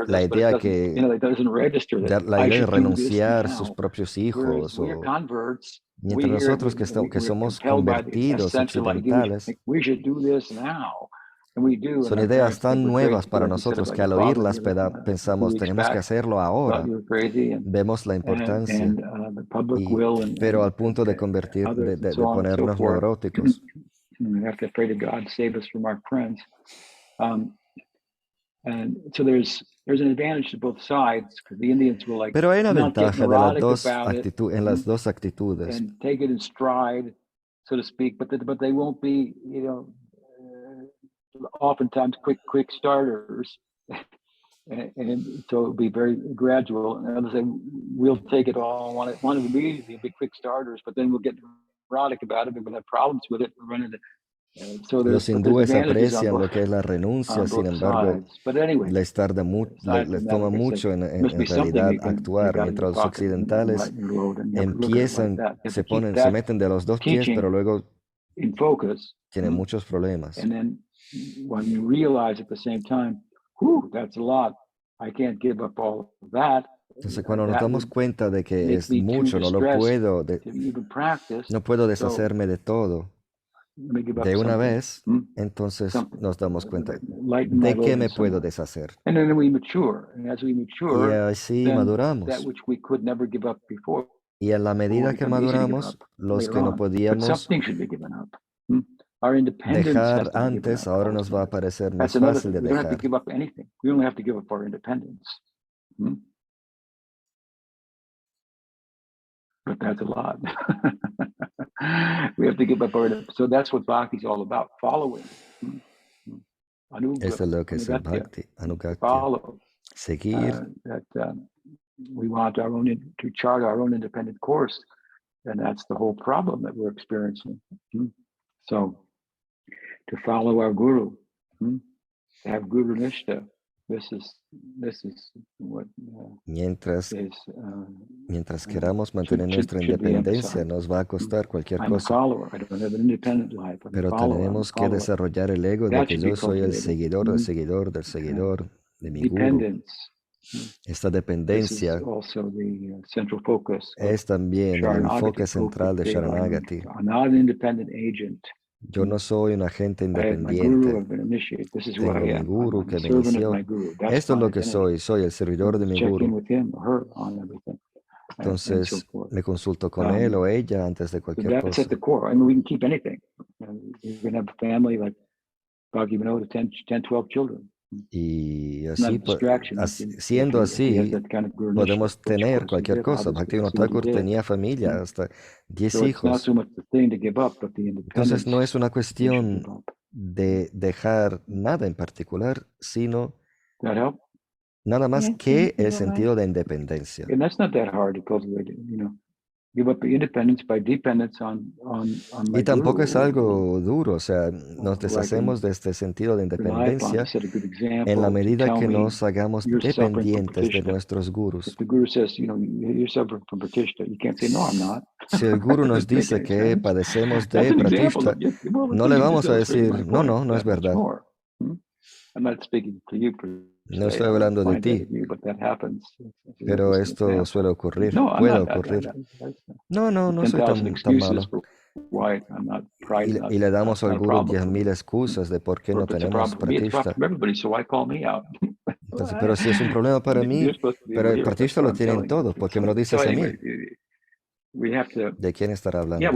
la idea de renunciar sus propios hijos. Mientras nosotros que somos convertidos occidentales, son ideas tan nuevas para nosotros que al oírlas pensamos, tenemos que hacerlo ahora. Vemos la importancia, pero al punto de ponernos neuróticos. Pero hay una ventaja de las dos en las dos actitudes. Oftentimes quick starters, and so it'll be very gradual. And others say we'll take it all, want it immediately, be quick starters, but then we'll get neurotic about it and we'll have problems with it. We'll run into Los hindúes aprecian lo que es la renuncia, sin embargo, les toma mucho en realidad actuar, mientras los occidentales empiezan, se meten de los dos pies, pero luego tienen muchos problemas. When you realize at the same time, that's a lot. I can't give up all of that. Entonces, cuando nos damos cuenta de que es mucho, no puedo deshacerme de todo de una vez, entonces nos damos cuenta de qué me puedo deshacer. Y así maduramos. Y en la medida que maduramos, los que no podíamos dejar antes, ahora nos va a parecer más fácil de dejar. But that's a lot. We have to give up our, so that's what bhakti is all about, following. Eso es lo que es el bhakti, anugakya. Follow. Seguir. We want to chart our own independent course, and that's the whole problem that we're experiencing. So, to follow our guru, to have guru nishta, this is what mientras queramos mantener nuestra independencia, nos va a costar cualquier cosa. Pero tenemos que desarrollar el ego de que yo soy el seguidor del seguidor del seguidor de mi guru. Esta dependencia es también el enfoque central de Sharanagati. Yo no soy un agente independiente. Tengo mi guru que me inició. Esto es lo que soy el servidor de mi guru. Entonces me consulto con él o ella antes de cualquier cosa. Y así, siendo así, podemos tener cualquier cosa. Bhaktivinoda Thakur tenía familia, hasta 10 hijos. Entonces no es una cuestión de dejar nada en particular, sino nada más que el sentido de independencia. Y tampoco es algo duro, o sea, nos deshacemos de este sentido de independencia en la medida que nos hagamos dependientes de nuestros gurus. Si el guru nos dice que padecemos de pratishta, no le vamos a decir, no es verdad. No estoy hablando de ti, pero esto suele ocurrir, puede ocurrir. No soy tan malo. Y le damos al guru 10,000 excusas de por qué no tenemos pratishta. Entonces, pero si es un problema para mí, pero el pratishta lo tienen todos, ¿por qué me lo dices a mí? ¿De quién estará hablando?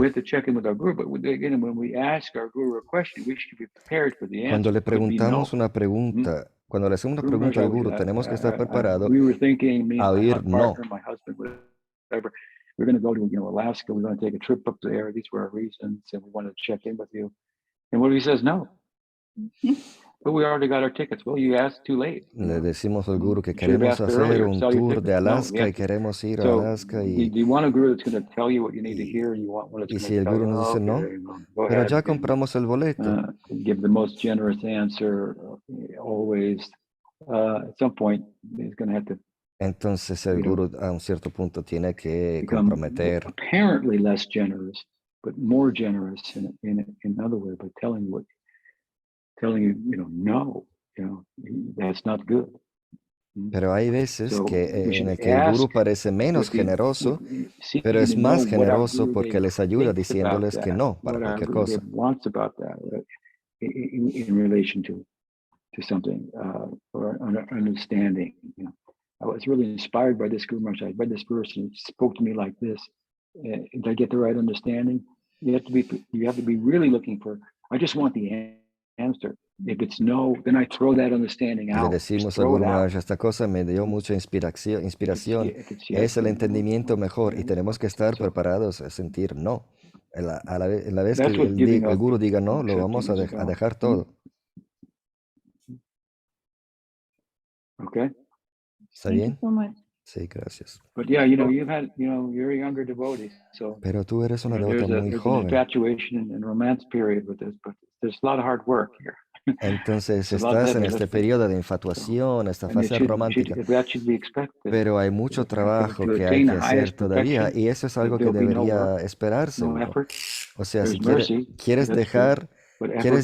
Cuando le preguntamos una pregunta, cuando le hacemos una pregunta al guru, tenemos que estar preparados a oír no. We're going to go to Alaska. We're going to take a trip up there. These were our reasons, and we wanted to check in with you. And what if he says no? But we already got our tickets. Well, you asked too late. Le decimos al guru que queremos hacer un tour de Alaska y queremos ir a Alaska y si el guru nos dice no, pero ya compramos el boleto. Give the most generous answer always. At some point, he's going to have to. Entonces el guru a un cierto punto tiene que comprometer. Apparently less generous, but more generous in other way by telling you, no, that's not good. Pero hay veces que en el que el guru parece menos generoso, pero es más generoso porque les ayuda diciéndoles que no para cualquier cosa. In relation to something or understanding, I was really inspired by this Guru Maharaj. I read this verse and it spoke to me like this. Did I get the right understanding? You have to be really looking for. I just want the answer. If it's no, then I throw that understanding out. Le decimos a Guru Maharaj, esta cosa me dio mucha inspiración. Es el entendimiento mejor y tenemos que estar preparados a sentir no. A la vez que el Guru diga no, lo vamos a dejar todo. Okay. ¿Está bien? So much. Sí, gracias. But yeah, you've had, you're a younger devotee, so. Pero tú eres una devota muy joven. There's an infatuation and romance period with this, but there's a lot of hard work here. Entonces estás en este periodo de infatuación, esta fase romántica, pero hay mucho trabajo que hay que hacer todavía y eso es algo que debería esperarse. O sea, si quieres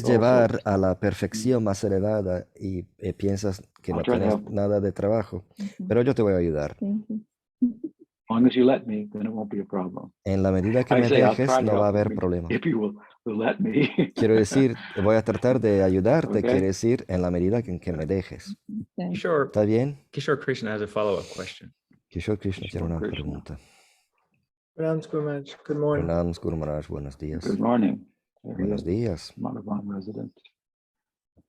llevar a la perfección más elevada y piensas que no tienes nada de trabajo, pero yo te voy a ayudar. En la medida que me dejes, no va a haber problema. Quiero decir, voy a tratar de ayudarte, quiere decir, en la medida en que me dejes. ¿Está bien? Kishore Krishna has a follow-up question. Kishore Krishna tiene una pregunta. Pranam Guru Maharaj. Good morning. Pranam Guru Maharaj, buenos días. Good morning. Buenos días. Resident.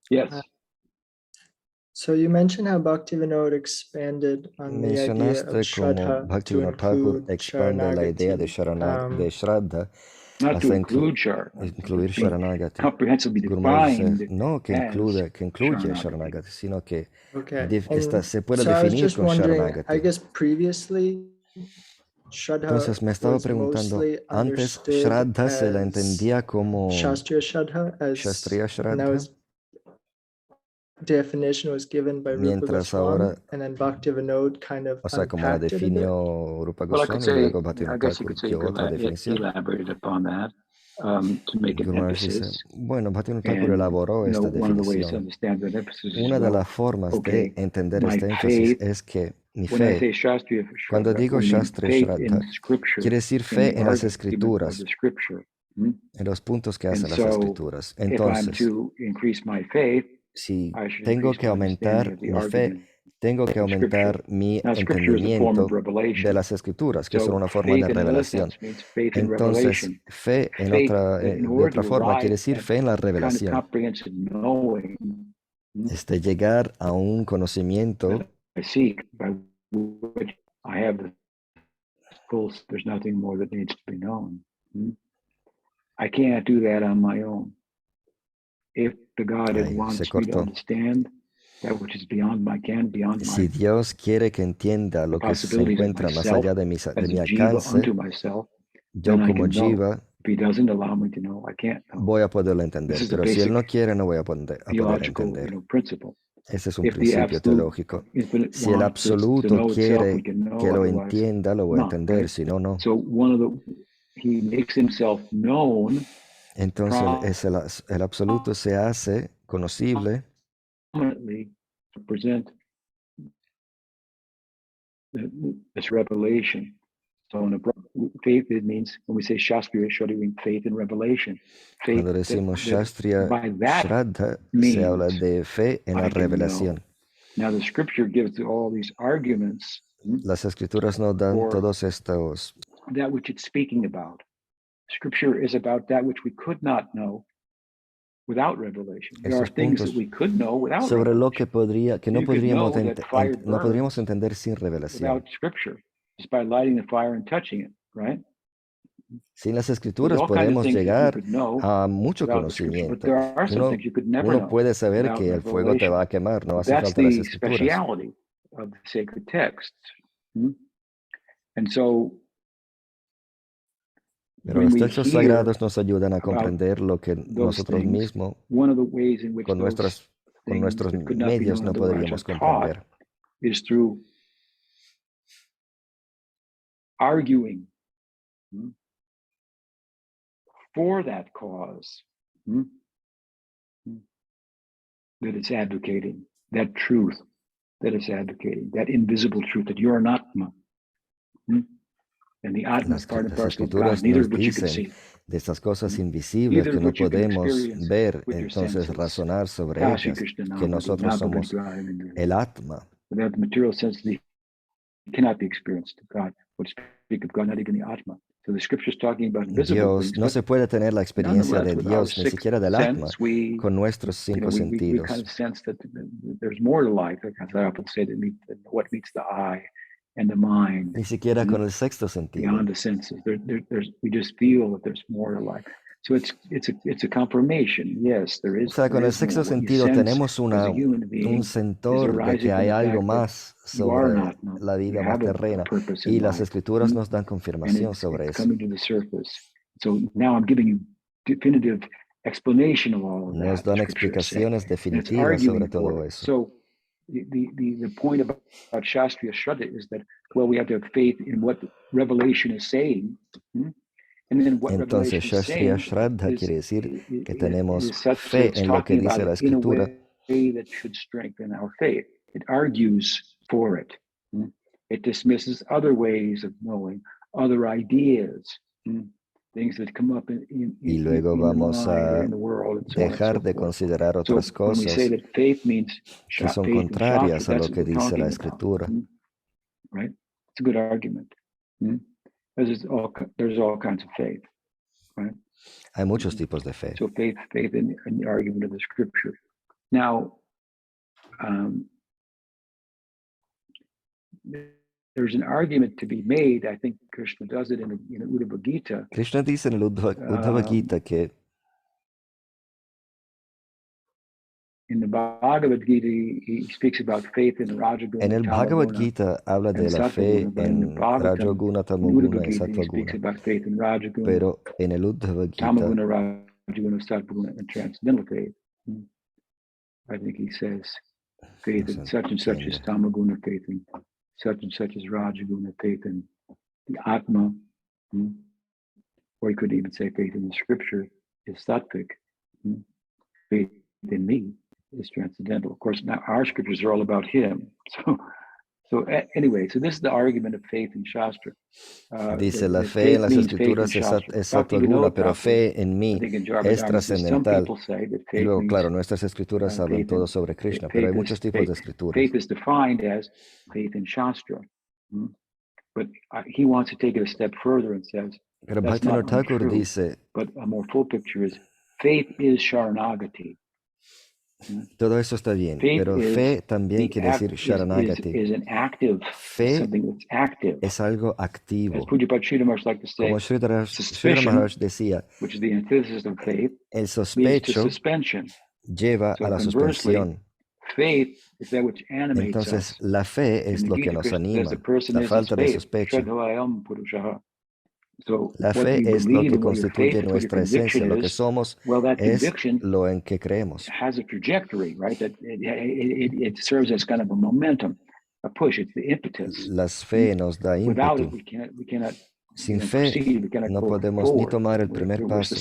Yes. So you mentioned how Bhaktivinoda expanded on the idea Mencionaste of como Shraddha to Bhaktivinoda Thakur include expande la idea de Shraddha Not to hasta include incluir Sharanagati. Comprehensively Guru Maharaj defined. dice, no que incluye Sharanagati, sino que Okay. se puede So I was definir just con wondering, I Sharanagati. guess previously Shraddha Entonces me estaba was preguntando, mostly antes understood Shraddha se la as entendía como Shastriya Shraddha, as Shastriya and that Shraddha, was definition was given by Rupa mientras ahora, Goswami, and then Bhaktivinoda kind of o sea, como la unpacked it a bit. definió Rupa Well, I could Goswami y say, luego I Bhaktivinoda guess you Thakur could say dio otra definición. elaborated upon that. to make an Guru Maharaj dice, emphasis. bueno, Bhaktivinoda Thakur elaboró You know, esta one of the ways to definición. understand that emphasis is, Una de well, las formas okay, de entender my este énfasis faith, es que mi when I fe, say Shastriya cuando Shraddha, digo we mean Shastra faith Shraddha, in scripture, quiere decir in fe the en las argument of escrituras, the scripture. Hmm? en los puntos que And hacen las so, escrituras. if I'm Entonces, to increase my faith, si I should tengo increase que my understanding aumentar of the mi fe, argument tengo que of scripture. aumentar mi Now, scripture is a form of entendimiento de revelation. las escrituras, que son So, una forma de faith in another revelación. sense means faith in Entonces, revelation. fe en Faith, de in otra order to forma, quiere arrive decir at fe en la kind of revelación. comprehensive knowing Llegar a un conocimiento that I seek, by which I have the full, there's nothing more that needs to be known. I can't do that on my own. If the Godhead se wants me to cortó. understand that which is beyond my beyond Si my Dios quiere que entienda lo que se possibilities of encuentra más myself allá de mi as a alcance, jiva unto myself, yo then I como can know. jiva If he doesn't allow me to know, I can't know. voy a poderlo This entender, is a pero si Él basic no quiere, no voy a poder theological, entender. principle. Ese es un If the principio absolute teológico. infinite Si el wants us to absoluto know itself, quiere we can know, que lo otherwise entienda, lo voy a not, entender, right? si no, no. So he makes himself known Entonces el absoluto se hace conocible prominently to present this revelation. So in faith, it means, when we say Shastriya Shraddha, we mean faith in revelation. Faith Cuando decimos that Shastriya by that Shraddha, se means habla de fe en la I can know. revelación. Now the scripture gives all these arguments Las escrituras nos dan for todos estos, that which it's speaking about. Scripture is about that which we could not know without revelation. There are estos things that puntos we could know without sobre lo revelation. que no You could podríamos, know that fire no podríamos burns entender sin revelación. without scripture, just by lighting the fire and touching it, right? Sin las There's escrituras all kinds of podemos things that you llegar could know a mucho without the scripture, but conocimiento. there are some things you could never Uno know puede saber without que el fuego te revelation. va a quemar, no But hace that's falta las the escrituras. speciality of the sacred texts. And so Pero when los we textos hear sagrados nos ayudan a about comprender lo que those nosotros things, mismos, one of the ways in which con those things nuestros that could not be medios, known no otherwise podríamos are taught comprender. is through arguing for that cause that it's advocating, that truth that it's advocating, that invisible truth that you're an Atma. And the Atma is part and Las parcel of God, escrituras neither nos of which you can dicen see. de estas cosas invisibles Neither que of no which you can podemos experience ver, with your entonces senses. razonar sobre Kashi ellas, Krishna que Nama nosotros Guna somos Bhagavad el Atma. Without the material sense, they cannot be experienced. God would speak of God, not even the Atma. So the scripture is talking about visible Dios, things, no but se puede tener la experiencia de nonetheless, with our Dios, ni sixth siquiera del Atma, sense, we con nuestros cinco we sentidos. kind of sense that there's more to life. As I often say, that what meets the eye and the mind. Ni siquiera con el sexto sentido. Beyond the senses, we just feel that there's more to life. So it's a confirmation. Yes, there is. O sea, con el sexto sentido tenemos un sentor de que hay algo más sobre la vida más terrena, y las escrituras nos dan confirmación sobre eso. So now I'm giving you definitive explanation of all of that. Nos dan explicaciones definitivas sobre todo eso. So the point about Shastriya Shraddha is that, well, we have to have faith in what revelation is saying. And then what Entonces, Shastriya Shraddha quiere decir que tenemos fe en lo que dice la escritura. That should strengthen our faith. It argues for it. It dismisses other ways of knowing, other ideas, things that come up Y luego vamos a dejar de considerar otras cosas que son contrarias a lo que dice la escritura. Right? It's a good argument. There's all kinds of faith. Right? Hay muchos tipos de fe. So faith in the argument of the scripture. Now, there's an argument to be made. I think Krishna does it in the Uddhava Gita. Krishna dice en el Uddhava Gita que in the Bhagavad Gita he speaks about faith in Rajaguna. En el Bhagavad Gita habla de la fe en Rajaguna, Tamaguna y Sattvaguna. Pero en el Uddhava Gita, Tamaguna, Rajaguna, Sattvaguna, and transcendental faith. I think he says faith in such and such is Tamaguna, faith in such and such is Rajaguna, faith in the Atma. Or you could even say faith in the scripture is sattvic. Faith in me is transcendental. Of course, now our scriptures are all about him. Anyway, so this is the argument of faith in Shastra. Dice, la fe en las escrituras es sattva guna, pero fe en mí es trascendental. Y luego, claro, nuestras escrituras hablan todo sobre Krishna, pero hay muchos tipos de escrituras. Faith is defined as faith in Shastra. But he wants to take it a step further and says, pero Bhaktivinoda Thakur dice, but a more full picture is faith is Sharanagati. Todo eso está bien, pero fe también quiere decir Sharanagati. Fe es algo activo. Como Sridhar Maharaj decía, el sospecho lleva a la suspensión. Entonces, la fe es lo que nos anima, la falta de sospecho. La fe es lo que constituye nuestra esencia, lo que somos es lo en que creemos. La fe nos da ímpetu. Sin fe no podemos ni tomar el primer paso.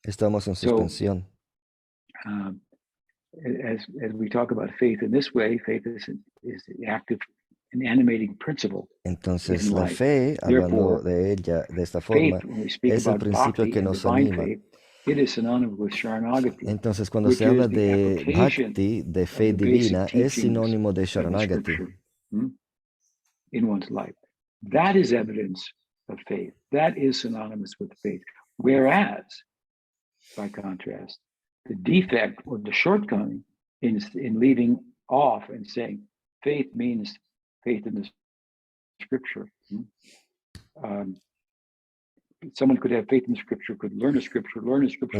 Estamos en suspensión. As we talk about faith in this way, faith is the active and animating principle. Entonces la fe, hablando de ella de esta forma, es el principio que nos anima. Entonces cuando se habla de bhakti, de fe divina, es sinónimo de Sharanagati. In one's life. That is evidence of faith. That is synonymous with faith. Whereas, by contrast, the defect or the shortcoming in leaving off and saying faith means faith in the scripture. Someone could have faith in the scripture, could learn a scripture.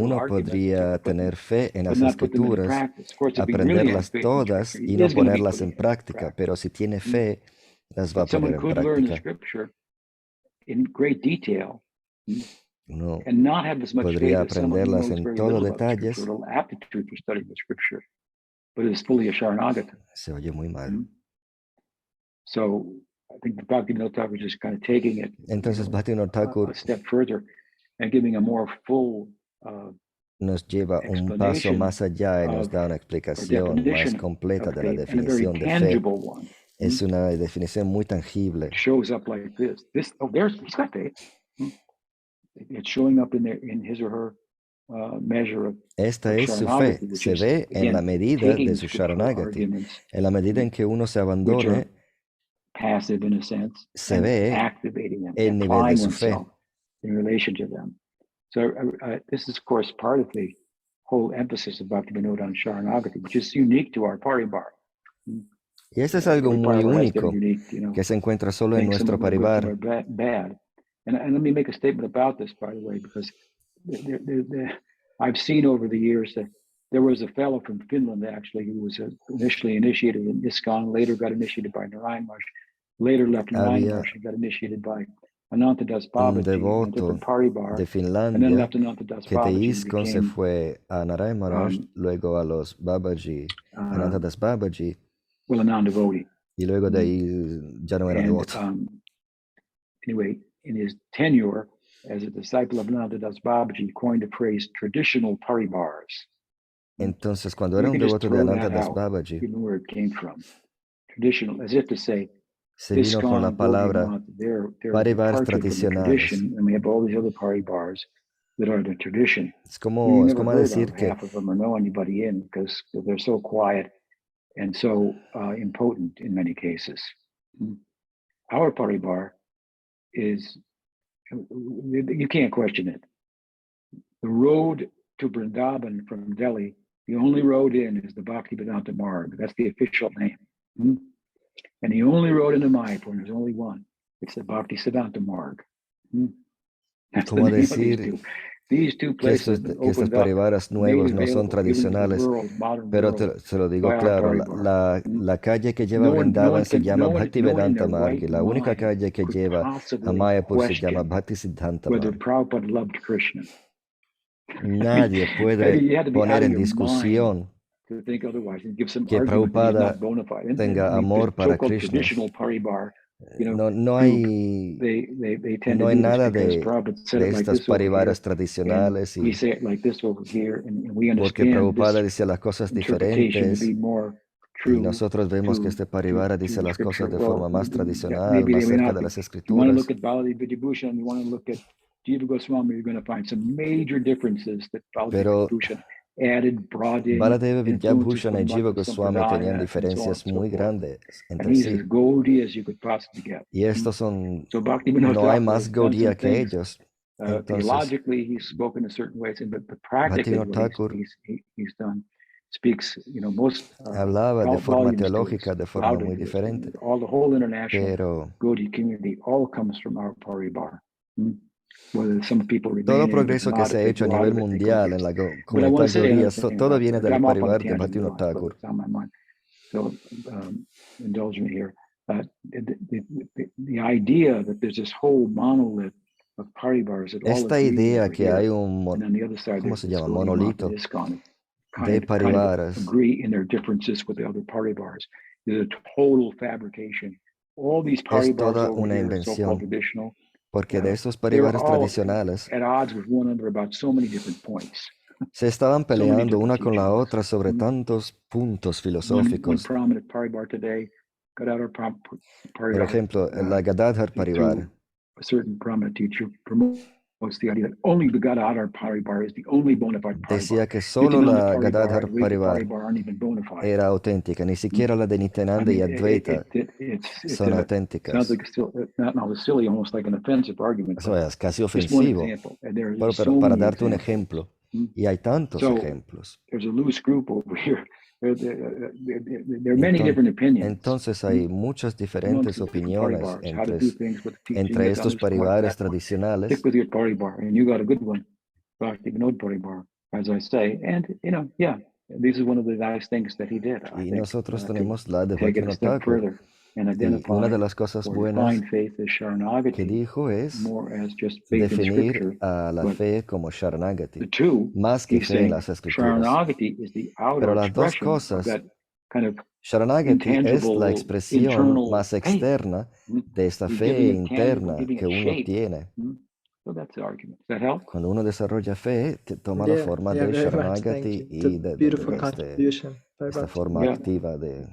Uno podría tener fe en las escrituras, aprenderlas todas y no ponerlas en práctica, pero si tiene fe, las va a poner en práctica. Uno podría aprenderlas en todo detalles. Se oye muy mal. Entonces Bhaktivinoda Thakur nos lleva un paso más allá y nos da una explicación más completa de la definición de fe. Es una definición muy tangible. Esta es su fe, se ve en la medida de su Sharanagati. En la medida en que uno se abandone, se ve el nivel de su fe. This is, of course, part of the whole emphasis of Bhaktivinoda on Sharanagati, which is unique to our Paribar. Y esto es algo muy único que se encuentra solo en nuestro Paribar. And let me make a statement about this, by the way, because I've seen over the years that there was a fellow from Finland, actually, who was initially initiated in ISKCON, later got initiated by Narayan Maharaj, later left Narayan Maharaj and got initiated by Anantadas Babaji, un devoto de Finlandia que de ISKCON se fue a Narayan Maharaj, luego a los Babaji, Anantadas Babaji, well, a non-devotee. Y luego de ahí ya no era devoto. Anyway, in his tenure as a disciple of Anantadas Babaji, coined the phrase traditional paribars. Entonces, cuando era un devoto de Anantadas Babaji, even where it came from. Traditional, as if to say, se vino con la palabra paribars tradicionales. And we have all these other paribars that are the tradition. Es como decir que half of them or know anybody in because they're so quiet and so impotent in many cases. Our paribar is, you can't question it. The road to Vrindavan from Delhi, the only road in is the Bhaktivedanta Marg. That's the official name. And the only road into Mayapur, there's only one. It's the Bhaktisiddhanta Marg. Como decir que estos paribaras nuevos no son tradicionales, pero se lo digo claro, la calle que lleva a Vrindavan se llama Bhaktivedanta Marg, y la única calle que lleva a Mayapur se llama Bhaktisiddhanta Marg. Nadie puede poner en discusión que Prabhupada tenga amor para Krishna. no hay nada de estas parivaras tradicionales, y porque Prabhupada dice las cosas diferentes y nosotros vemos que este parivara dice las cosas de forma más tradicional, más cerca de las escrituras. Pero Baladeva Vidyabhushan y Jiva Goswami tenían diferencias muy grandes entre sí. Y estos son, no hay más Gaudiya que ellos. Entonces, Bhaktivinoda Thakur hablaba de forma teológica, de forma muy diferente. Pero todo progreso que se ha hecho a nivel mundial en la comunidad Gaudiya, todo viene del parivar de Bhaktivinoda Thakur. Esta idea que hay un, ¿cómo se llama? Monolito de parivaras es toda una invención, porque de estos parivaras tradicionales se estaban peleando una con la otra sobre tantos puntos filosóficos. Por ejemplo, la Gadadhar Parivar decía que solo la Gadadhar Parivar era auténtica, ni siquiera la de Nityananda y Advaita son auténticas. Eso es casi ofensivo. Pero para darte un ejemplo, y hay tantos ejemplos. Entonces hay muchas diferentes opiniones entre estos parivares tradicionales. Y nosotros tenemos la de Bhaktivinoda Thakur. Y una de las cosas buenas que dijo es definir a la fe como Sharanagati, más que fe en las escrituras. Pero las dos cosas, Sharanagati es la expresión más externa de esta fe interna que uno tiene. Cuando uno desarrolla fe, toma la forma de Sharanagati y de esta forma activa de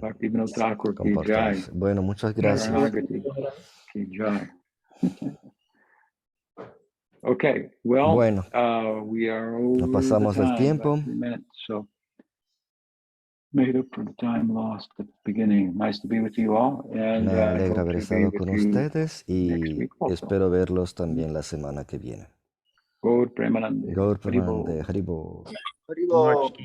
comportarse. Bueno, muchas gracias. Bueno, nos pasamos del tiempo. Me alegra haber estado con ustedes y espero verlos también la semana que viene. Gaur Premanande, Haribol. Much.